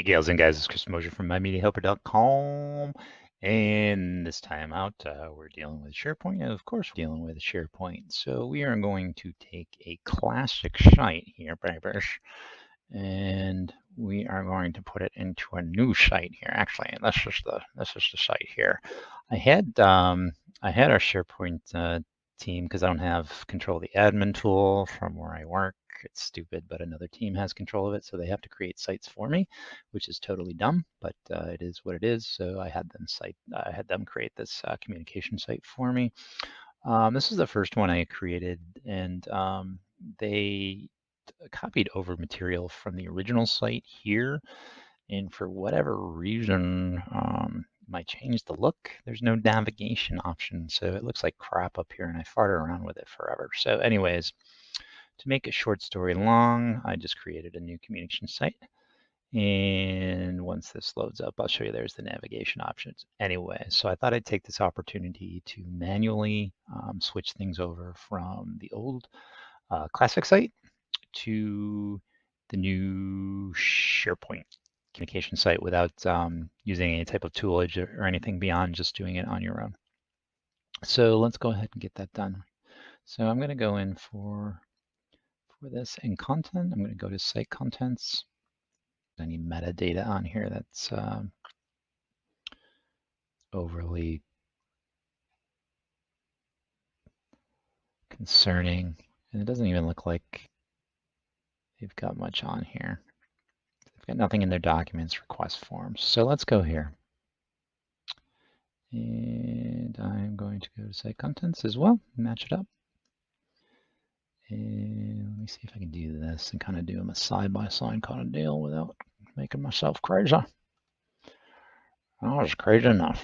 Hey, gals and guys, it's Chris Mosier from MyMediaHelper.com. And this time out, we're dealing with SharePoint. And of course, we're dealing with SharePoint. So we are going to take a classic site here, and we are going to put it into a new site here. Actually, that's just the site here. I had our SharePoint team, because I don't have control of the admin tool from where I work. It's stupid, but another team has control of it, so they have to create sites for me, which is totally dumb, but it is what it is. So I had them create this communication site for me. This is the first one I created, and they copied over material from the original site here, and for whatever reason, might change the look. There's no navigation option, so it looks like crap up here, and I farted around with it forever. So anyways, to make a short story long, I just created a new communication site. And once this loads up, I'll show you there's the navigation options. Anyway, so I thought I'd take this opportunity to manually switch things over from the old classic site to the new SharePoint communication site without using any type of toolage or anything beyond just doing it on your own. So let's go ahead and get that done. So I'm going to go in for this in content. I'm going to go to site contents. Any metadata on here that's overly concerning, and it doesn't even look like they've got much on here. They've got nothing in their documents request forms. So let's go here. And I'm going to go to site contents as well, match it up. And let me see if I can do this and kind of do them a side-by-side kind of deal without making myself crazy. Oh, it's crazy enough.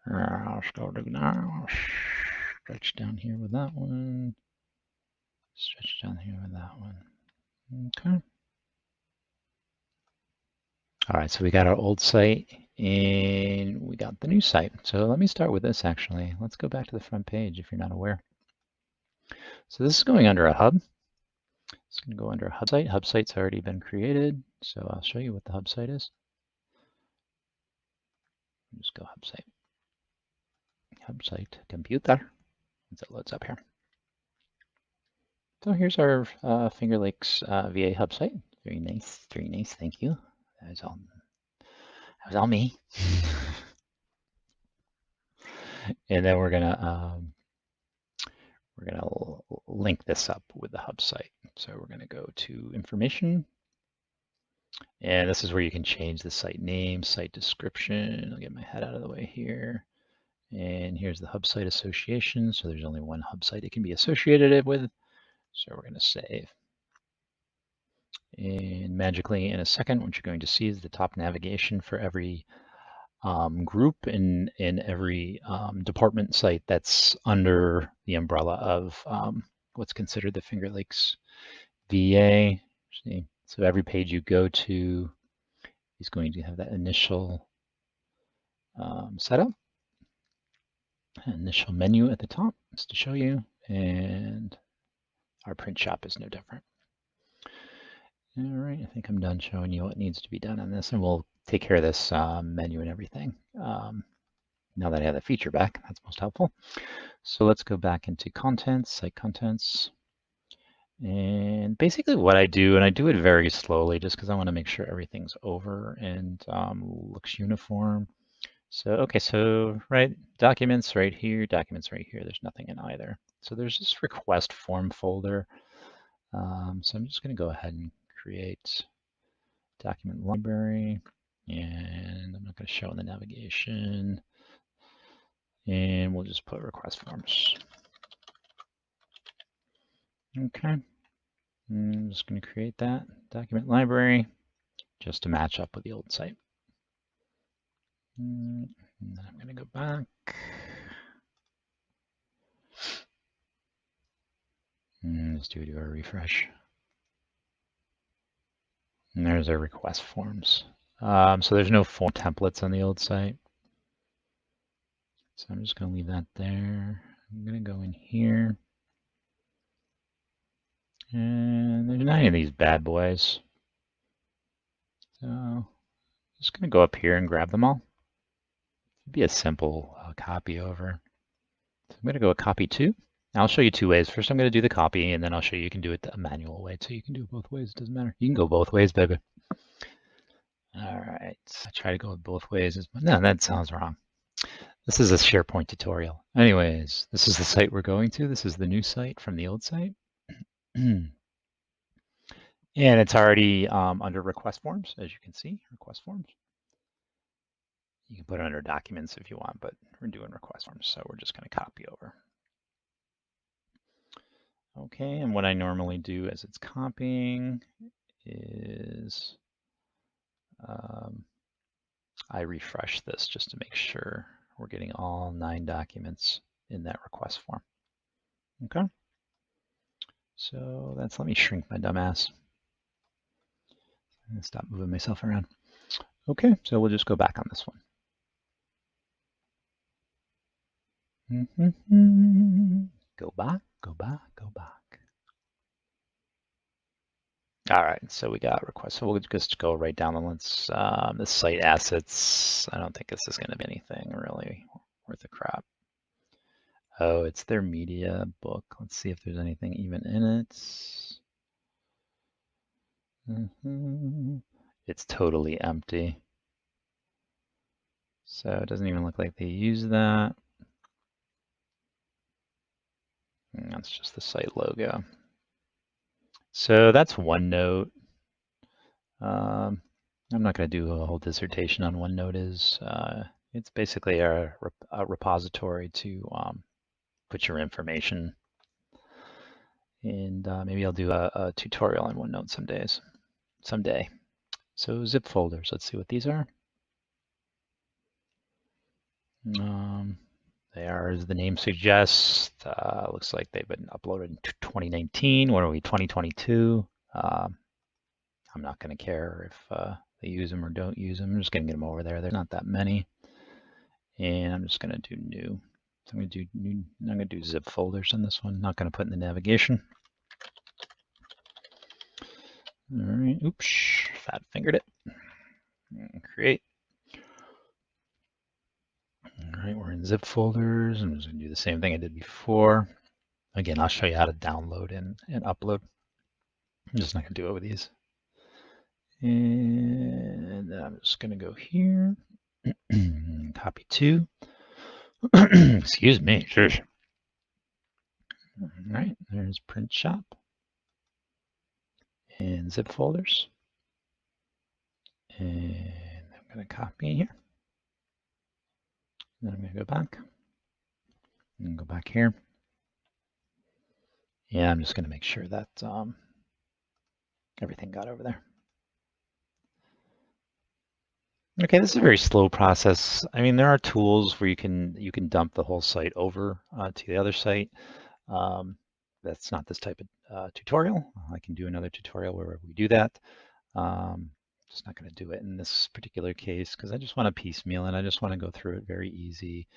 Let's go do now. Stretch down here with that one. Stretch down here with that one. Okay. All right, so we got our old site and we got the new site. So let me start with this actually. Let's go back to the front page if you're not aware. So this is going under a hub. It's going to go under a hub site. Hub site's already been created. So I'll show you what the hub site is. Just go hub site. Hub site computer. Once it loads up here. So here's our Finger Lakes VA hub site. Very nice, very nice. Thank you. That was all me. And then we're gonna link this up with the hub site. So we're gonna go to information, and this is where you can change the site name, site description. I'll get my head out of the way here. And here's the hub site association. So there's only one hub site it can be associated with. So we're gonna save. And magically in a second, what you're going to see is the top navigation for every group in every department site that's under the umbrella of what's considered the Finger Lakes VA. See? So every page you go to is going to have that initial setup, initial menu at the top just to show you, and our print shop is no different. All right, I think I'm done showing you what needs to be done on this, and we'll take care of this menu and everything. Now that I have the feature back, that's most helpful. So let's go back into contents, site contents. And basically what I do, and I do it very slowly just because I want to make sure everything's over and looks uniform. So, okay, so documents right here, there's nothing in either. So there's this request form folder. So I'm just going to go ahead and create document library, and I'm not going to show in the navigation, and we'll just put request forms. Okay, I'm just going to create that document library just to match up with the old site. And then I'm going to go back. And let's do a refresh. And there's our request forms. So there's no form templates on the old site. So I'm just going to leave that there. I'm going to go in here. And there's 9 of these bad boys. So just going to go up here and grab them all. It'd be a simple copy over. So I'm going to go with copy 2. I'll show you 2 ways. First, I'm going to do the copy, and then I'll show you can do it the manual way. So you can do it both ways. It doesn't matter. You can go both ways, baby. All right. I try to go both ways. No, that sounds wrong. This is a SharePoint tutorial. Anyways, this is the site we're going to. This is the new site from the old site. And it's already under request forms, as you can see, request forms. You can put it under documents if you want, but we're doing request forms, so we're just going to copy over. Okay, and what I normally do as it's copying is I refresh this just to make sure we're getting all 9 documents in that request form. Okay, so let me shrink my dumb ass. I'm gonna stop moving myself around. Okay, so we'll just go back on this one. Go back, go back, go back. All right, so we got requests. So we'll just go right down the list. The site assets. I don't think this is going to be anything really worth a crap. Oh, it's their media book. Let's see if there's anything even in it. It's totally empty. So it doesn't even look like they use that. And that's just the site logo. So that's OneNote. I'm not going to do a whole dissertation on what OneNote is. It's basically a repository to put your information. And maybe I'll do a tutorial on OneNote someday. So zip folders, let's see what these are. They are, as the name suggests, looks like they've been uploaded in 2019. What are we, 2022? I'm not going to care if they use them or don't use them. I'm just going to get them over there. There's not that many. And I'm just going to do new. So I'm going to do new. I'm going to do zip folders on this one. Not going to put in the navigation. All right. Oops. Fat fingered it. Create. All right. We're in zip folders. I'm just going to do the same thing I did before. Again, I'll show you how to download and upload. I'm just not going to do it with these. And then I'm just going to go here. Copy 2. Excuse me. Sure. All right, there's print shop and zip folders. And I'm going to copy here. Then I'm going to go back and go back here. Yeah, I'm just going to make sure that everything got over there. Okay, this is a very slow process. I mean, there are tools where you can dump the whole site over to the other site. That's not this type of tutorial. I can do another tutorial where we do that. Just not going to do it in this particular case because I just want to piecemeal and I just want to go through it very easy.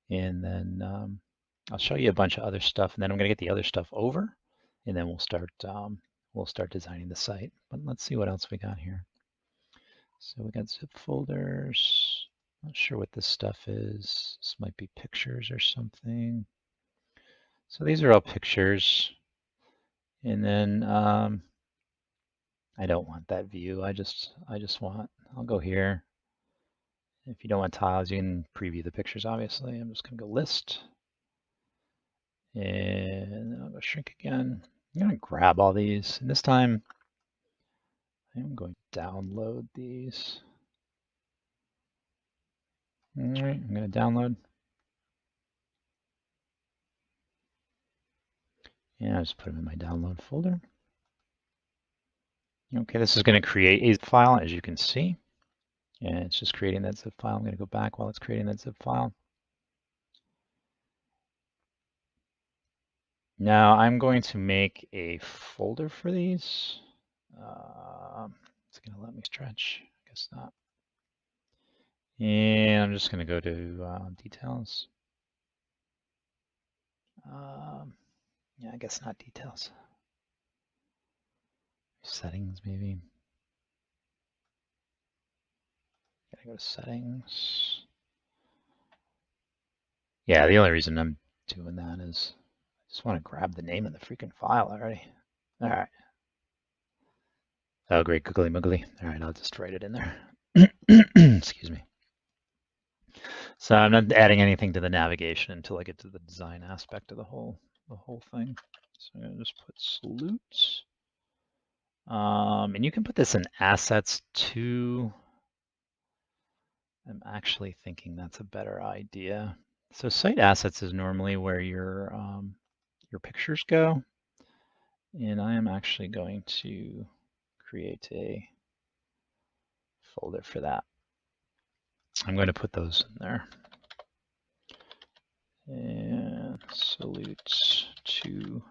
And then I'll show you a bunch of other stuff, and then I'm going to get the other stuff over, and then we'll start designing the site. But let's see what else we got here. So we got zip folders. Not sure what this stuff is. This might be pictures or something. So these are all pictures. And then I don't want that view. I just want, I'll go here. If you don't want tiles, you can preview the pictures, obviously. I'm just going to go list. And then I'll go shrink again. I'm going to grab all these. And this time, I'm going to download these. All right, I'm going to download. And I'll just put them in my download folder. Okay, this is going to create a zip file, as you can see. And it's just creating that zip file. I'm going to go back while it's creating that zip file. Now I'm going to make a folder for these. It's going to let me stretch. I guess not. And I'm just going to go to details. Yeah, I guess not details. Settings, maybe. Go to settings. Yeah, the only reason I'm doing that is I just want to grab the name of the freaking file already. All right. Oh, great, googly muggly. All right, I'll just write it in there. Excuse me. So I'm not adding anything to the navigation until I get to the design aspect of the whole thing. So I'm gonna just put salutes. And you can put this in assets too. I'm actually thinking that's a better idea. So site assets is normally where your pictures go. And I am actually going to create a folder for that. I'm going to put those in there. And salutes to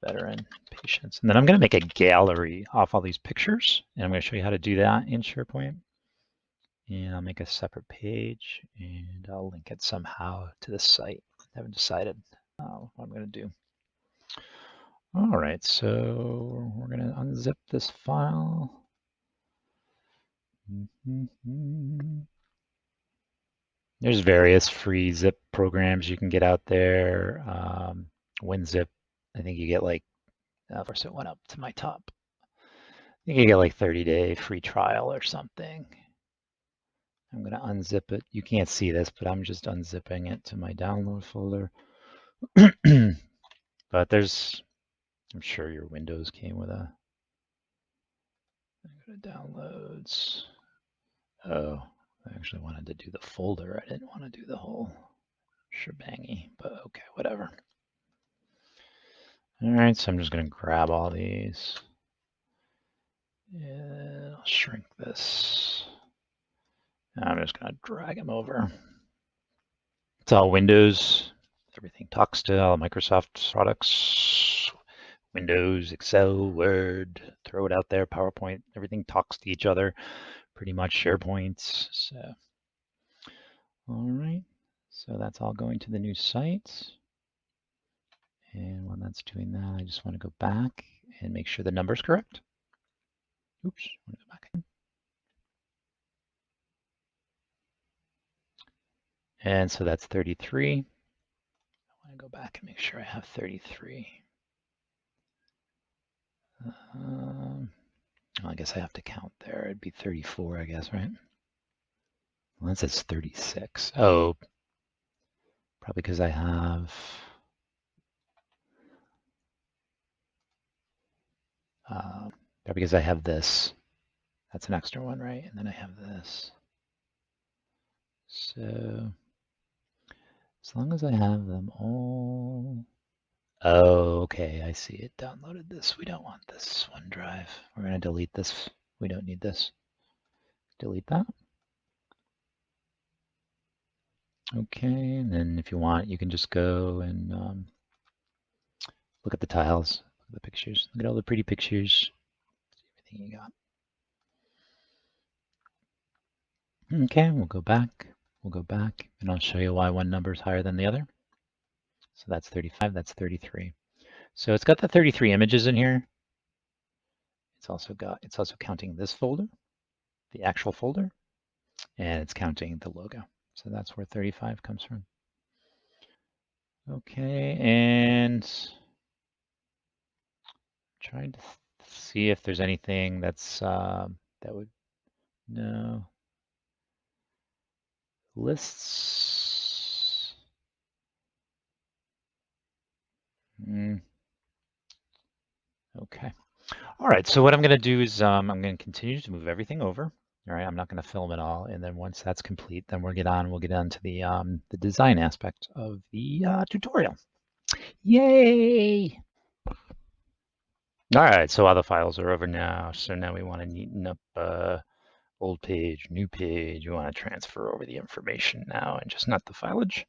veteran patients. And then I'm going to make a gallery off all these pictures. And I'm going to show you how to do that in SharePoint. And I'll make a separate page and I'll link it somehow to the site. I haven't decided what I'm going to do. All right, so we're going to unzip this file. There's various free zip programs you can get out there. WinZip, I think you get like, of course it went up to my top. I think you get like 30-day free trial or something. I'm going to unzip it. You can't see this, but I'm just unzipping it to my download folder. But there's, I'm sure your Windows came with a, go to downloads. Oh, I actually wanted to do the folder. I didn't want to do the whole shebangy, but okay, whatever. All right, so I'm just going to grab all these. And I'll shrink this. I'm just going to drag them over. It's all Windows. Everything talks to all Microsoft products. Windows, Excel, Word, throw it out there, PowerPoint, everything talks to each other, pretty much SharePoint. So, all right, so that's all going to the new site. And when that's doing that, I just want to go back and make sure the number's correct. Oops, I want to go back again. And so that's 33. I want to go back and make sure I have 33. Well, I guess I have to count there. It'd be 34, I guess, right? Well, that says 36. Oh, probably because I have probably because I have this. That's an extra one, right? And then I have this. So as long as I have them all. Oh, okay, I see it. Downloaded this. We don't want this OneDrive. We're going to delete this. We don't need this. Delete that. Okay, and then if you want, you can just go and look at the tiles, look at the pictures, look at all the pretty pictures, see everything you got. Okay, we'll go back, and I'll show you why one number is higher than the other. So that's 35, that's 33. So it's got the 33 images in here. It's also counting this folder, the actual folder, and it's counting the logo. So that's where 35 comes from. Okay, and trying to see if there's anything that's that would, no. Lists. Okay. All right, so what I'm going to do is I'm going to continue to move everything over. All right, I'm not going to film it all, and then once that's complete, then we'll get on to the design aspect of the tutorial. Yay! All right, so all the files are over now. So now we want to neaten up old page, new page. We want to transfer over the information now and just not the fileage.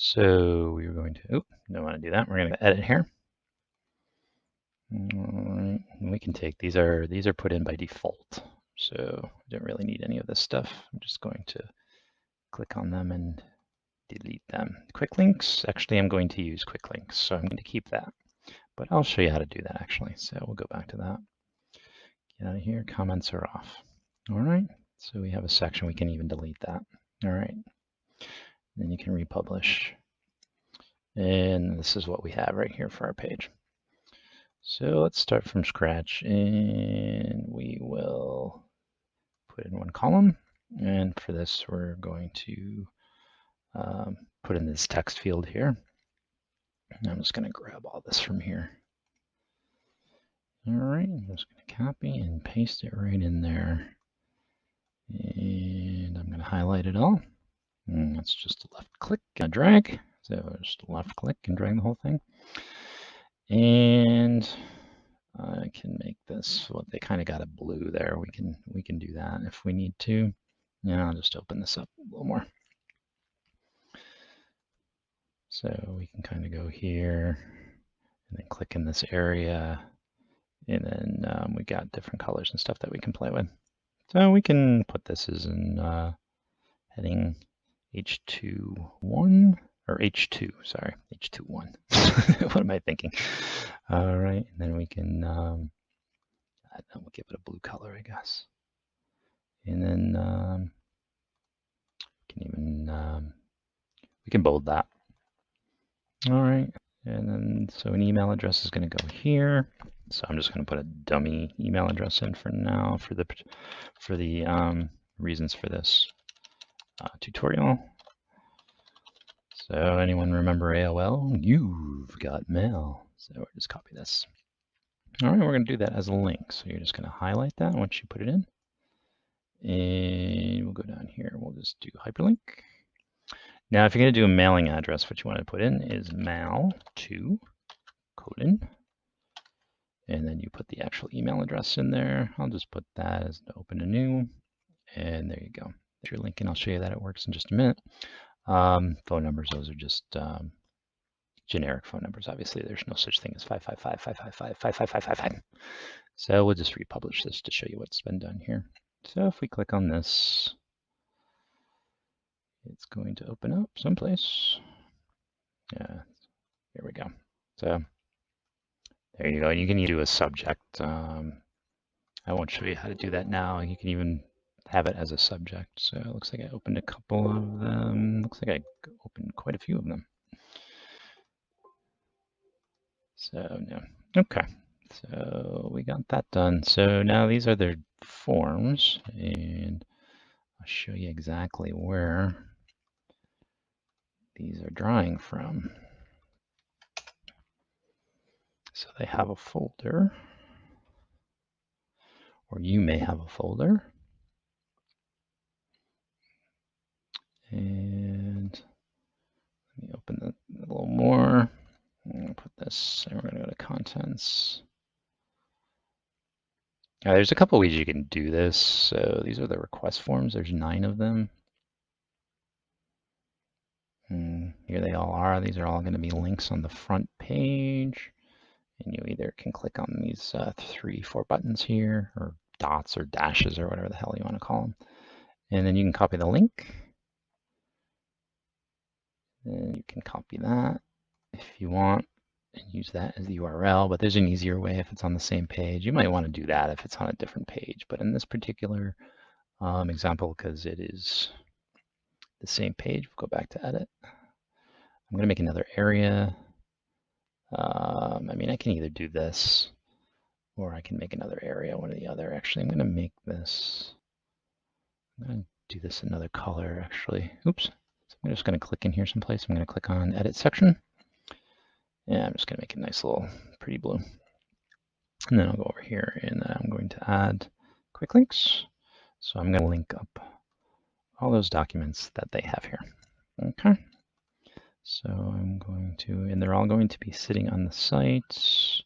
So we're going to, don't want to do that. We're going to edit here. And we can take, these are put in by default. So I don't really need any of this stuff. I'm just going to click on them and delete them. Quick links, actually I'm going to use quick links, so I'm going to keep that. But I'll show you how to do that actually. So we'll go back to that. Get out of here, comments are off. All right. So we have a section, we can even delete that. All right. Then you can republish. And this is what we have right here for our page. So let's start from scratch, and we will put in one column. And for this, we're going to put in this text field here. And I'm just going to grab all this from here. All right, I'm just going to copy and paste it right in there. And I'm going to highlight it all. And that's just a left click and a drag. So just left click and drag the whole thing. And I can make this, well, they kind of got a blue there. We can do that if we need to. Yeah, I'll just open this up a little more. So we can kind of go here and then click in this area. And then we got different colors and stuff that we can play with. So we can put this as in heading H21 or H2, sorry, H21. What am I thinking? All right, and then we can we'll give it a blue color, I guess. And then we can even we can bold that. All right, and then so an email address is going to go here. So I'm just going to put a dummy email address in for now for the reasons for this tutorial. So anyone remember AOL? You've got mail. So we'll just copy this. All right, we're going to do that as a link. So you're just going to highlight that once you put it in. And we'll go down here. We'll just do hyperlink. Now, if you're going to do a mailing address, what you want to put in is mail to colon. And then you put the actual email address in there. I'll just put that as to open a new. And there you go. There's your link, and I'll show you that it works in just a minute. Phone numbers, those are just generic phone numbers. Obviously, there's no such thing as 555-555-555-555. So we'll just republish this to show you what's been done here. So if we click on this, it's going to open up someplace. Yeah, here we go. So there you go. You can do a subject. I won't show you how to do that now. You can even have it as a subject. So it looks like I opened a couple of them. Looks like I opened quite a few of them. So yeah, okay. So we got that done. So now these are their forms, and I'll show you exactly where these are drawing from. So they have a folder, or you may have a folder. And let me open it a little more. I'm going to put this, and we're going to go to contents. Now, there's a couple ways you can do this. So these are the request forms. There's 9 of them. And here they all are. These are all going to be links on the front page. And you either can click on these 3, 4 buttons here, or dots or dashes or whatever the hell you want to call them. And then you can copy the link. And you can copy that if you want and use that as the URL, but there's an easier way if it's on the same page. You might want to do that if it's on a different page, but in this particular example, because it is the same page, we'll go back to edit. I'm going to make another area. I mean, I can either do this or I can make another area, one or the other. Actually, I'm going to make this, I'm going to do this another color, actually. Oops. So I'm just going to click in here someplace. I'm going to click on edit section. And I'm just going to make a nice little pretty blue. And then I'll go over here and I'm going to add quick links. So I'm going to link up all those documents that they have here. Okay. So I'm going to, and they're all going to be sitting on the site.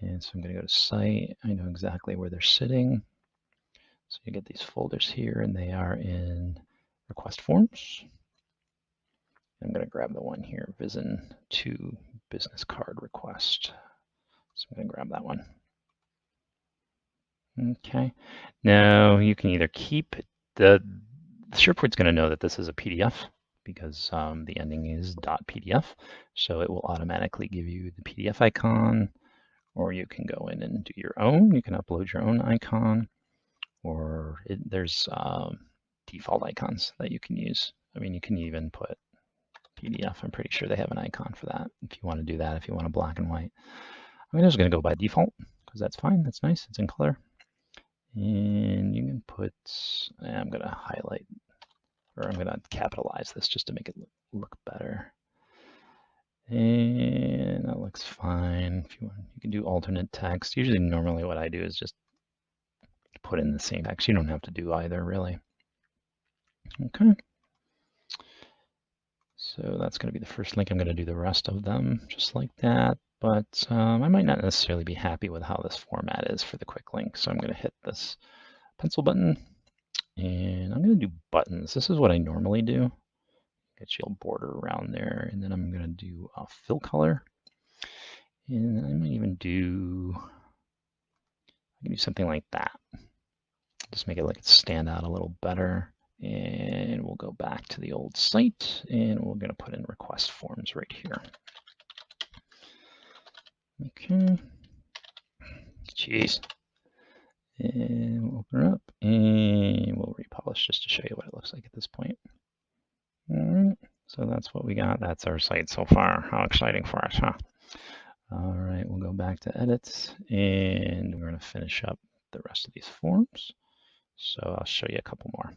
And so I'm going to go to site. I know exactly where they're sitting. So you get these folders here, and they are in request forms. I'm going to grab the one here, Vision 2 business card request. So I'm going to grab that one. Okay. Now you can either keep the SharePoint's going to know that this is a PDF because the ending is .pdf. So it will automatically give you the PDF icon, or you can go in and do your own. You can upload your own icon, or there's default icons that you can use. I mean, you can even put PDF. I'm pretty sure they have an icon for that if you want to do that, if you want a black and white. I'm just going to go by default because that's fine. That's nice. It's in color. And you can put, I'm going to highlight, or I'm going to capitalize this just to make it look better. And that looks fine. If you want, you can do alternate text. Usually, normally what I do is just put in the same text. You don't have to do either, really. Okay. So that's going to be the first link. I'm going to do the rest of them just like that. But I might not necessarily be happy with how this format is for the quick link. So I'm going to hit this pencil button. And I'm going to do buttons. This is what I normally do. Get you a border around there. And then I'm going to do a fill color. And I might even do, I can do something like that. Just make it like it stand out a little better. And we'll go back to the old site and we're going to put in request forms right here. Okay. Jeez. And we'll open it up and we'll republish just to show you what it looks like at this point. All right. So that's what we got. That's our site so far. How exciting for us, huh? All right. We'll go back to edits and we're going to finish up the rest of these forms. So I'll show you a couple more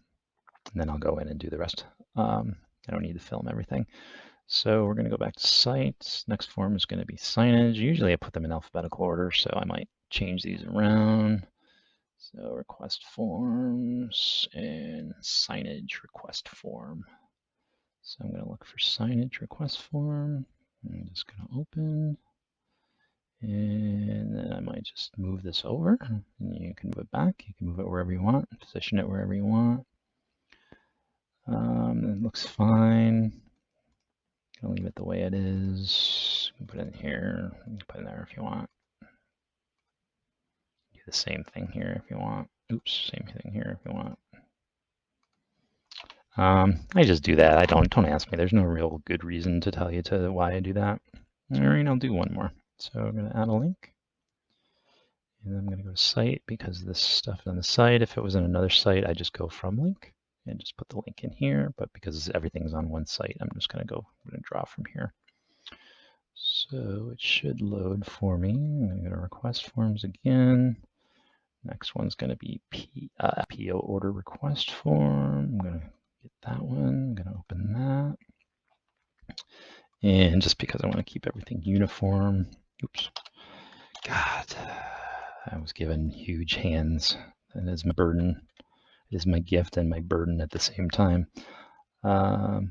and then I'll go in and do the rest. I don't need to film everything. So we're going to go back to sites. Next form is going to be signage. Usually I put them in alphabetical order, so I might change these around. So request forms and signage request form. So I'm going to look for signage request form. I'm just going to open. And then I might just move this over. And you can move it back. You can move it wherever you want. Position it wherever you want. It looks fine. I'll leave it the way it is. You can put it in here. You can put it in there if you want. Do the same thing here if you want. Oops, same thing here if you want. I just do that. I don't ask me. There's no real good reason to tell you why I do that. All right, I'll do one more. So I'm going to add a link. And then I'm going to go to site because this stuff is on the site. If it was in another site, I just go from link and just put the link in here. But because everything's on one site, I'm just going to draw from here. So it should load for me. I'm going to go to request forms again. Next one's going to be PO order request form. I'm going to get that one. I'm going to open that. And just because I want to keep everything uniform. Oops. God, I was given huge hands. That is my burden. It is my gift and my burden at the same time. All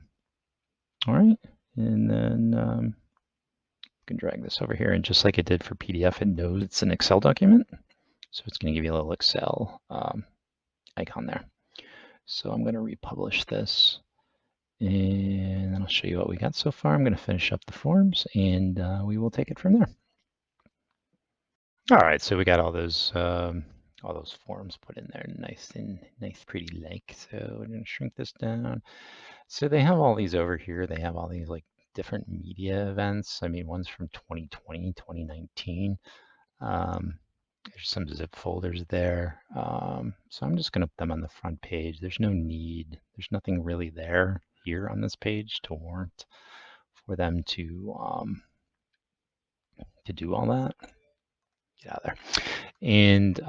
right. And then you can drag this over here. And just like it did for PDF, it knows it's an Excel document. So it's going to give you a little Excel icon there. So I'm going to republish this. And then I'll show you what we got so far. I'm going to finish up the forms and we will take it from there. All right, so we got all those forms put in there, nice, pretty like. So we're going to shrink this down. So they have all these over here. They have all these like different media events. I mean, one's from 2020, 2019. There's some zip folders there. So I'm just going to put them on the front page. There's no need. There's nothing really there here on this page to warrant for them to do all that. Get out of there. And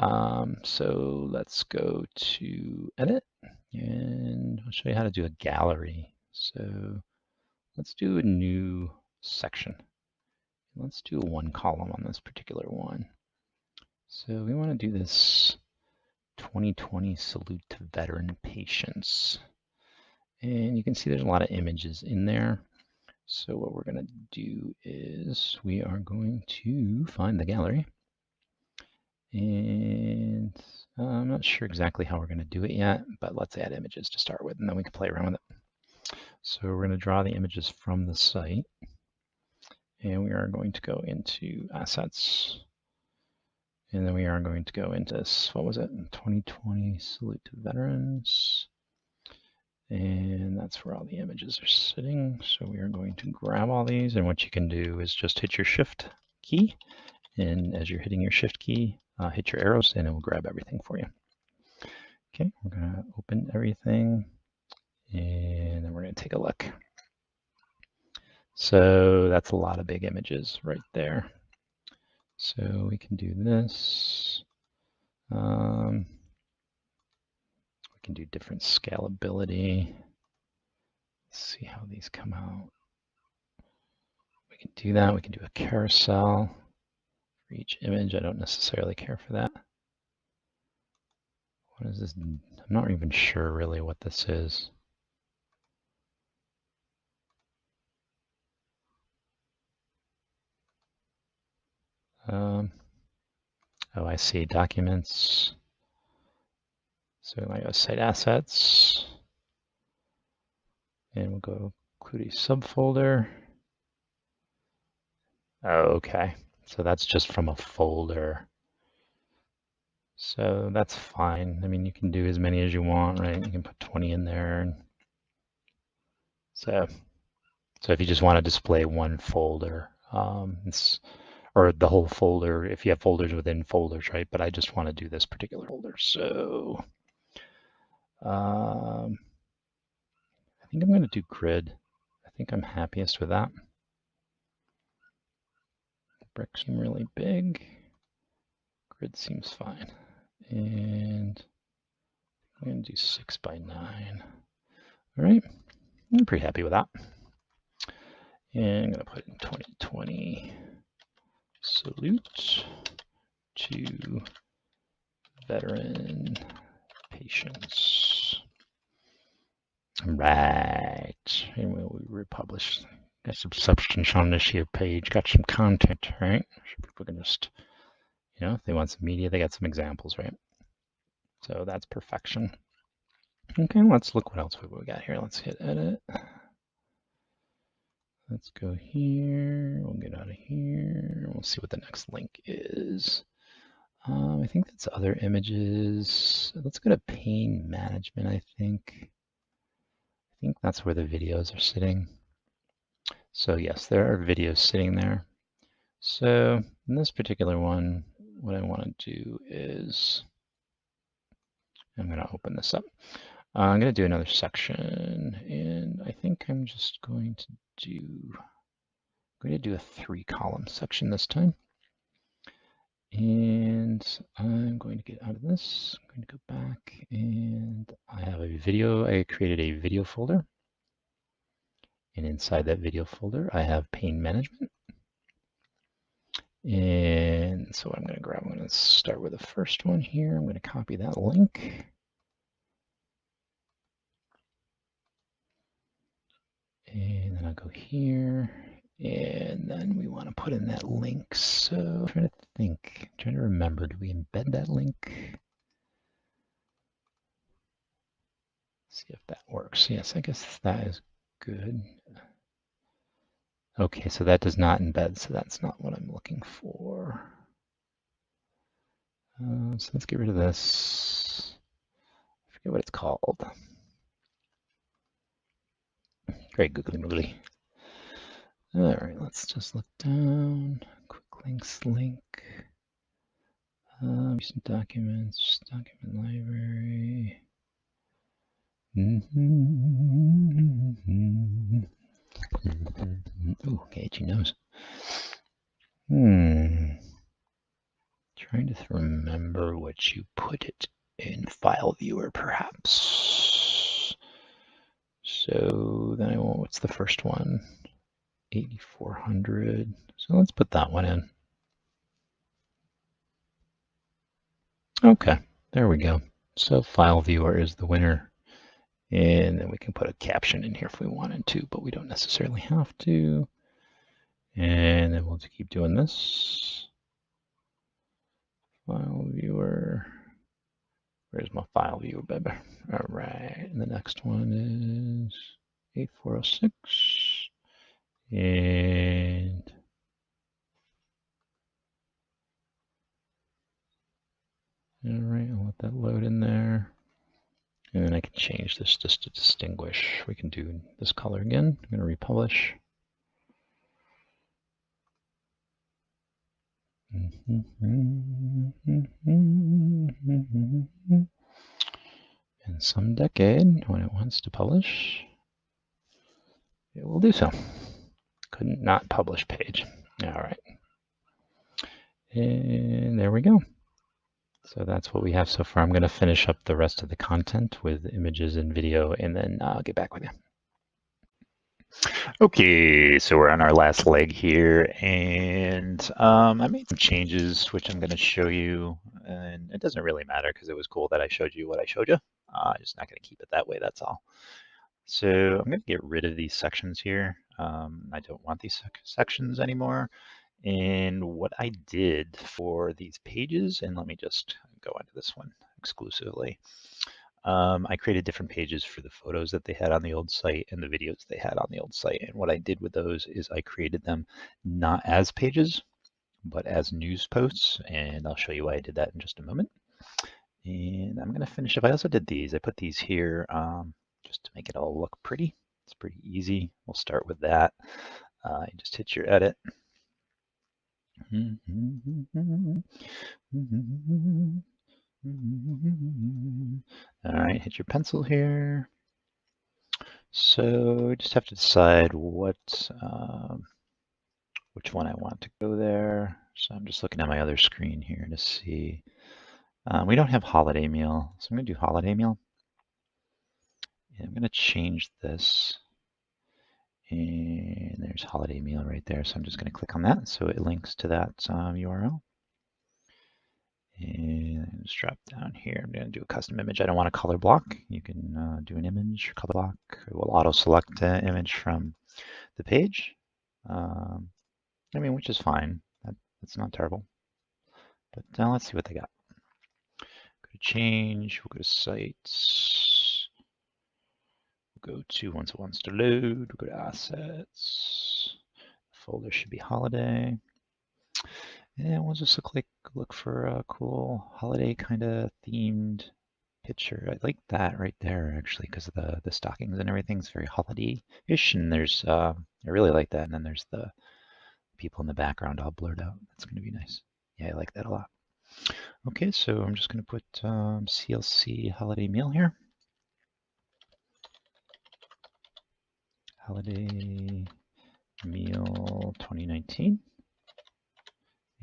so let's go to edit and I'll show you how to do a gallery. So let's do a new section. Let's do one column on this particular one. So we want to do this 2020 salute to veteran patients. And you can see there's a lot of images in there. So what we're going to do is we are going to find the gallery. And I'm not sure exactly how we're going to do it yet, but let's add images to start with, and then we can play around with it. So we're going to draw the images from the site, and we are going to go into assets, and then we are going to go into, what was it, 2020 salute to veterans, and that's where all the images are sitting. So we are going to grab all these, and what you can do is just hit your shift key, and as you're hitting your shift key, hit your arrows and it will grab everything for you. Okay, we're going to open everything, and then we're going to take a look. So that's a lot of big images right there. So we can do this. We can do different scalability. Let's see how these come out. We can do that. We can do a carousel for each image. I don't necessarily care for that. What is this? I'm not even sure really what this is. Oh, I see, documents. So I go site assets, and we'll go include a subfolder. Oh, okay, so that's just from a folder. So that's fine. I mean, you can do as many as you want, right? You can put 20 in there. So if you just want to display one folder, or the whole folder, if you have folders within folders, right? But I just want to do this particular folder. So I think I'm going to do grid. I think I'm happiest with that. Bricks seem really big. Grid seems fine. And I'm going to do 6 by 9. All right, I'm pretty happy with that. And I'm going to put in 2020 salute to veteran patients. Right, and we republish. Got some substance on this here page. Got some content, right? People can just, if they want some media, they got some examples, right? So that's perfection. Okay, let's look what else we got here. Let's hit edit. Let's go here. We'll get out of here. We'll see what the next link is. I think that's other images. Let's go to pain management, I think. I think that's where the videos are sitting. So yes, there are videos sitting there. So in this particular one, what I want to do is, I'm going to open this up. I'm going to do another section, and I think I'm just going to do a 3-column section this time. And I'm going to get out of this. I'm going to go back, and I have a video. I created a video folder. And inside that video folder, I have pain management. And so what I'm going to grab, I'm going to start with the first one here. I'm going to copy that link. And then I'll go here. And then we want to put in that link. So I'm trying to think, I'm trying to remember, do we embed that link? See if that works. Yes, I guess that is good. Okay, so that does not embed, so that's not what I'm looking for. So let's get rid of this. I forget what it's called. Great, googly moogly. All right, let's just look down. Quick links link. Recent documents, document library. Ooh, okay, itchy nose. Trying to remember what you put it in file viewer, perhaps. So then I want, what's the first one? 8400. So let's put that one in. Okay, there we go. So file viewer is the winner. And then we can put a caption in here if we wanted to, but we don't necessarily have to. And then we'll just keep doing this. File viewer. Where's my file viewer, baby? All right, and the next one is 8406. And all right, I'll let that load in there. And then I can change this just to distinguish. We can do this color again. I'm going to republish. in some decade, when it wants to publish, it will do so. Couldn't not publish page. All right. And there we go. So that's what we have so far. I'm going to finish up the rest of the content with images and video, and then I'll get back with you. Okay, so we're on our last leg here, and I made some changes, which I'm going to show you, and it doesn't really matter because it was cool that I showed you what I showed you. I'm just not going to keep it that way, that's all. So I'm going to get rid of these sections here. I don't want these sections anymore. And what I did for these pages, and let me just go into this one exclusively. I created different pages for the photos that they had on the old site and the videos they had on the old site. And what I did with those is I created them not as pages, but as news posts. And I'll show you why I did that in just a moment. And I'm going to finish up. I also did these. I put these here just to make it all look pretty. It's pretty easy. We'll start with that. You just hit your edit. All right, hit your pencil here. So just have to decide what which one I want to go there. So I'm just looking at my other screen here to see. We don't have holiday meal, so I'm going to do holiday meal. And I'm going to change this. And there's holiday meal right there. So I'm just going to click on that so it links to that URL. And just drop down here. I'm going to do a custom image. I don't want a color block. You can do an image color block. It will auto select an image from the page. I mean, which is fine. That's not terrible. But let's see what they got. Go to change. We'll go to sites. We'll go to once it wants to load. We'll go to assets. The folder should be holiday. And we'll just look for a cool holiday kind of themed picture. I like that right there actually because of the stockings and everything's very holiday-ish. And there's I really like that. And then there's the people in the background all blurred out. That's going to be nice. Yeah, I like that a lot. Okay, so I'm just going to put CLC holiday meal here. Holiday meal 2019.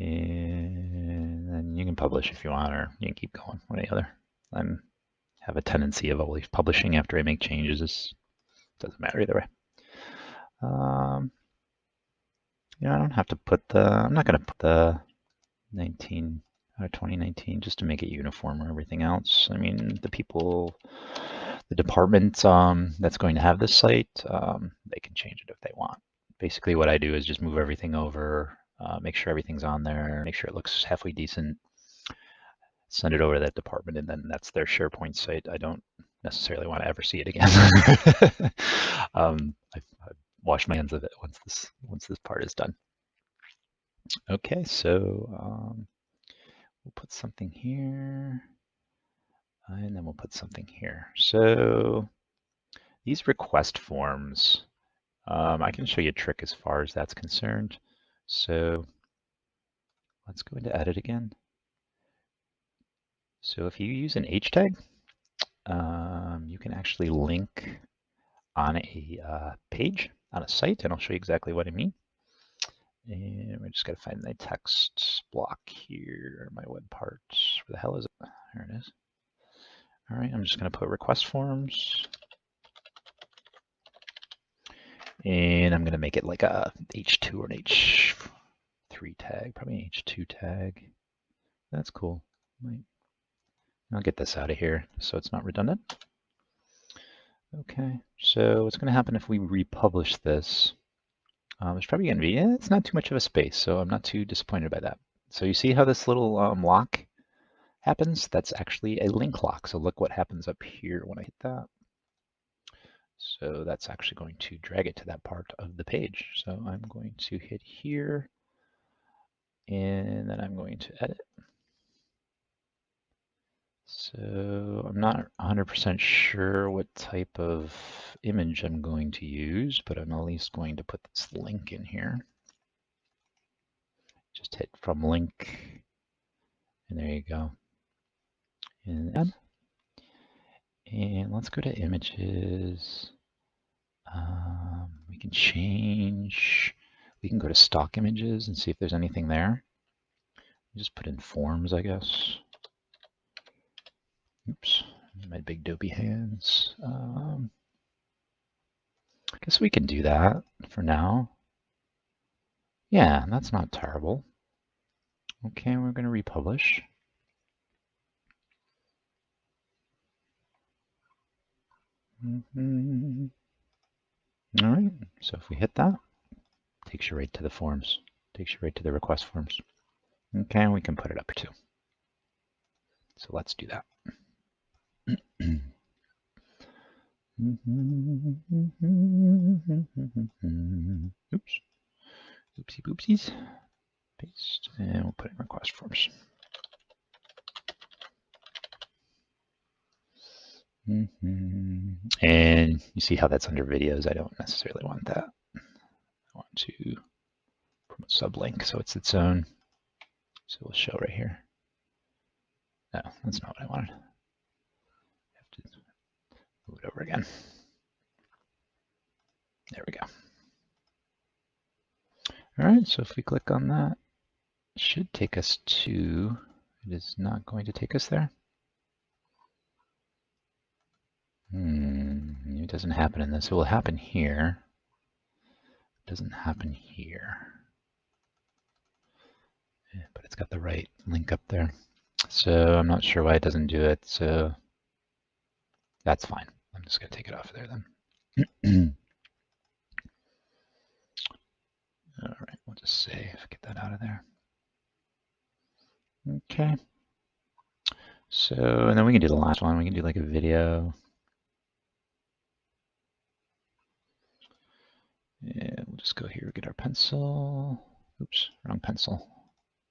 And then you can publish if you want, or you can keep going, one or the other. I have a tendency of always publishing after I make changes. It doesn't matter either way. I don't have to put I'm not going to put the 2019 just to make it uniform or everything else. I mean, the department that's going to have this site, they can change it if they want. Basically what I do is just move everything over, make sure everything's on there, make sure it looks halfway decent, send it over to that department, and then that's their SharePoint site. I don't necessarily want to ever see it again. I've washed my hands of it once this part is done. Okay, so we'll put something here, and then we'll put something here. So these request forms, I can show you a trick as far as that's concerned. So let's go into edit again. So if you use an H tag, you can actually link on a page, on a site, and I'll show you exactly what I mean. And we just got to find the text block here, my web parts. Where the hell is it? There it is. All right, I'm just going to put request forms. And I'm going to make it like a H2 or an H3 tag, probably an H2 tag. That's cool. I'll get this out of here so it's not redundant. Okay, so what's going to happen if we republish this? There's probably going to be, it's not too much of a space, so I'm not too disappointed by that. So you see how this little lock happens? That's actually a link lock. So look what happens up here when I hit that. So that's actually going to drag it to that part of the page. So I'm going to hit here, and then I'm going to edit. So I'm not 100% sure what type of image I'm going to use, but I'm at least going to put this link in here. Just hit from link, and there you go. And add. And let's go to images. We can change, we can go to stock images and see if there's anything there. Just put in forms, I guess. Oops, my big dopey hands. I guess we can do that for now. Yeah, that's not terrible. Okay, we're going to republish. All right, so if we hit that, it takes you right to the forms, takes you right to the request forms. Okay, we can put it up too. So let's do that. Oops. Oopsie boopsies. Paste, and we'll put in request forms. And you see how that's under videos. I don't necessarily want that. I want to promote sublink, so it's its own. So we'll show right here. No, that's not what I wanted. I have to move it over again. There we go. All right, so if we click on that, it should take us to, it is not going to take us there. It doesn't happen in this. It will happen here. It doesn't happen here. Yeah, but it's got the right link up there. So I'm not sure why it doesn't do it. So that's fine. I'm just going to take it off there then. All right, we'll just save, get that out of there. Okay. So, and then we can do the last one. We can do like a video. And we'll just go here, get our pencil. Oops, wrong pencil.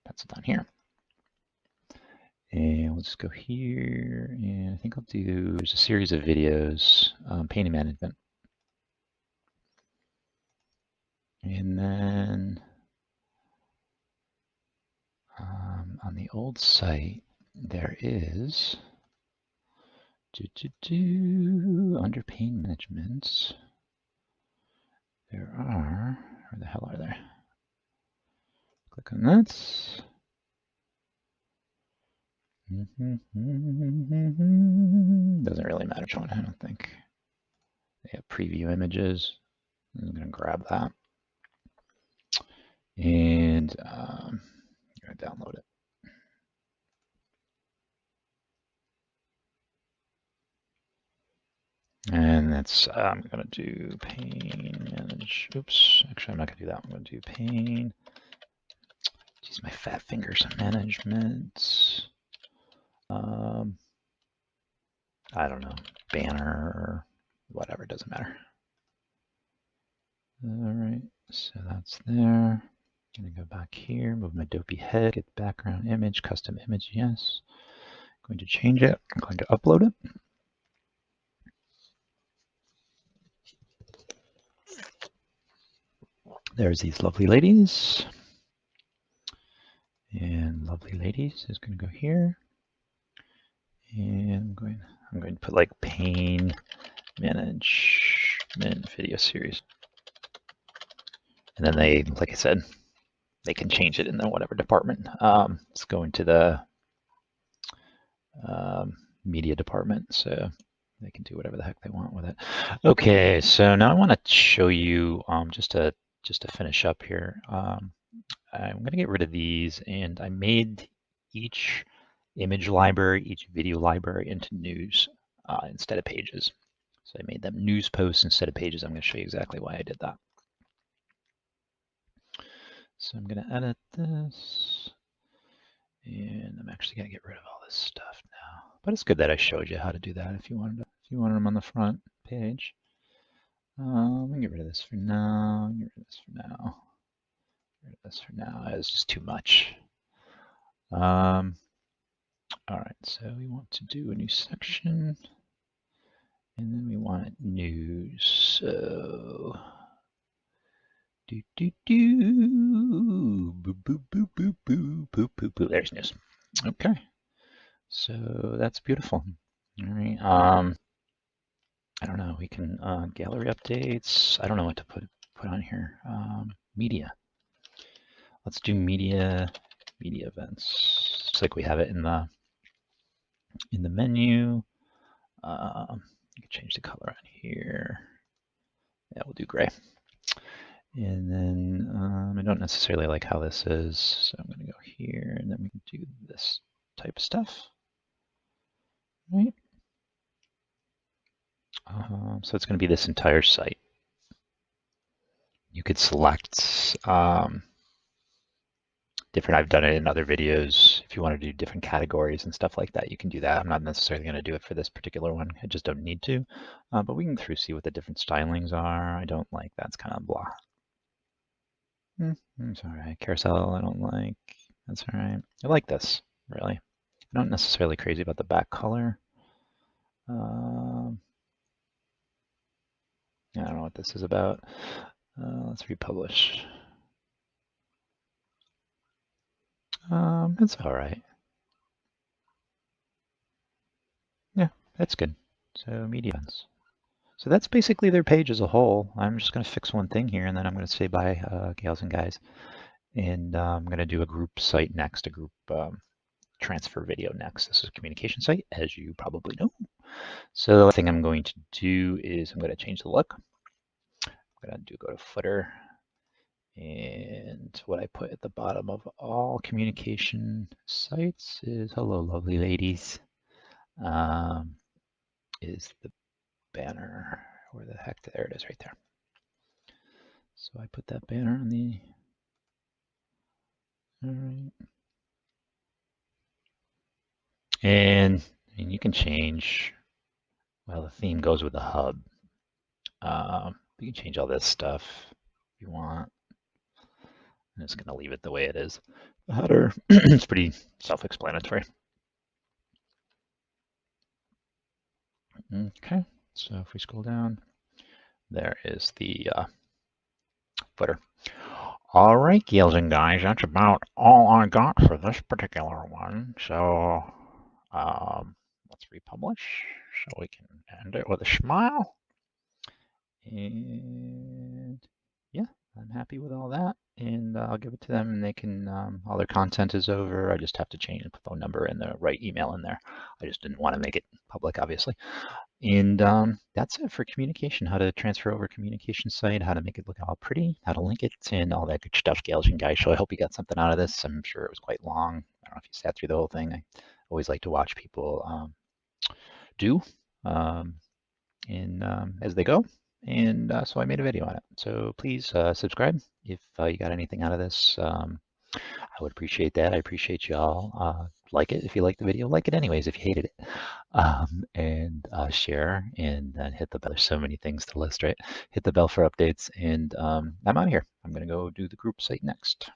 Pencil down here. And we'll just go here, and I think I'll do, there's a series of videos, painting management. And then on the old site, there is, under paint management, there are, where the hell are they? Click on that. Doesn't really matter which one, I don't think. They have preview images. I'm going to grab that. And I'm going to download it. And that's, I'm going to do pane manage. Oops, actually, I'm not going to do that. I'm going to do pane. Use my fat fingers. Management. I don't know, banner, whatever, it doesn't matter. All right, so that's there. I'm going to go back here, move my dopey head, get background image, custom image, yes. I'm going to change it. I'm going to upload it. There's these lovely ladies. And lovely ladies is going to go here. And I'm going to put like pane management video series. And then they, like I said, they can change it in the whatever department. Let's go into the media department, so they can do whatever the heck they want with it. Okay, so now I want to show you just to finish up here. I'm going to get rid of these, and I made each image library, each video library into news instead of pages. So I made them news posts instead of pages. I'm going to show you exactly why I did that. So I'm going to edit this, and I'm actually going to get rid of all this stuff now. But it's good that I showed you how to do that if you wanted them on the front page. Let me get rid of this for now. Get rid of this for now. Get rid of this for now. It's just too much. All right, so we want to do a new section, and then we want it news. So boop boop boop boop boop boop boop boop. There's news. Okay, so that's beautiful. All right. I don't know. We can gallery updates. I don't know what to put on here. Media. Let's do media events. Just like we have it in the menu. You can change the color on here. Yeah, we'll do gray. And then I don't necessarily like how this is, so I'm going to go here, and then we can do this type of stuff. Right. So it's going to be this entire site. You could select different, I've done it in other videos. If you want to do different categories and stuff like that, you can do that. I'm not necessarily going to do it for this particular one. I just don't need to. But we can see what the different stylings are. I don't like that's kind of blah. It's all right. Carousel, I don't like. That's all right. I like this, really. I'm not necessarily crazy about the back color. I don't know what this is about. Let's republish. It's all right. Yeah, that's good. So media events. So that's basically their page as a whole. I'm just going to fix one thing here, and then I'm going to say bye, gals and guys. And I'm going to do a group site next, a group transfer video next. This is a communication site, as you probably know. So the thing I'm going to do is I'm going to change the look. I'm going to go to footer. And what I put at the bottom of all communication sites is hello, lovely ladies, is the banner. Where the heck? There it is right there. So I put that banner on the, all right. And you can change, well, the theme goes with the hub. You can change all this stuff if you want. I'm just going to leave it the way it is. The header, it's pretty self-explanatory. Okay, so if we scroll down, there is the footer. All right, gals and guys, that's about all I got for this particular one. So let's republish so we can end it with a smile. And yeah, I'm happy with all that. And I'll give it to them, and they can, all their content is over. I just have to change the phone number and the right email in there. I just didn't want to make it public, obviously. And that's it for communication, how to transfer over communication site, how to make it look all pretty, how to link it, and all that good stuff, gals and guys. So I hope you got something out of this. I'm sure it was quite long. I don't know if you sat through the whole thing. I always like to watch people do as they go. And so I made a video on it. So please subscribe if you got anything out of this. I would appreciate that. I appreciate y'all. Like it if you like the video. Like it anyways if you hated it. And share and then hit the bell. There's so many things to list, right? Hit the bell for updates. And I'm out of here. I'm going to go do the group site next.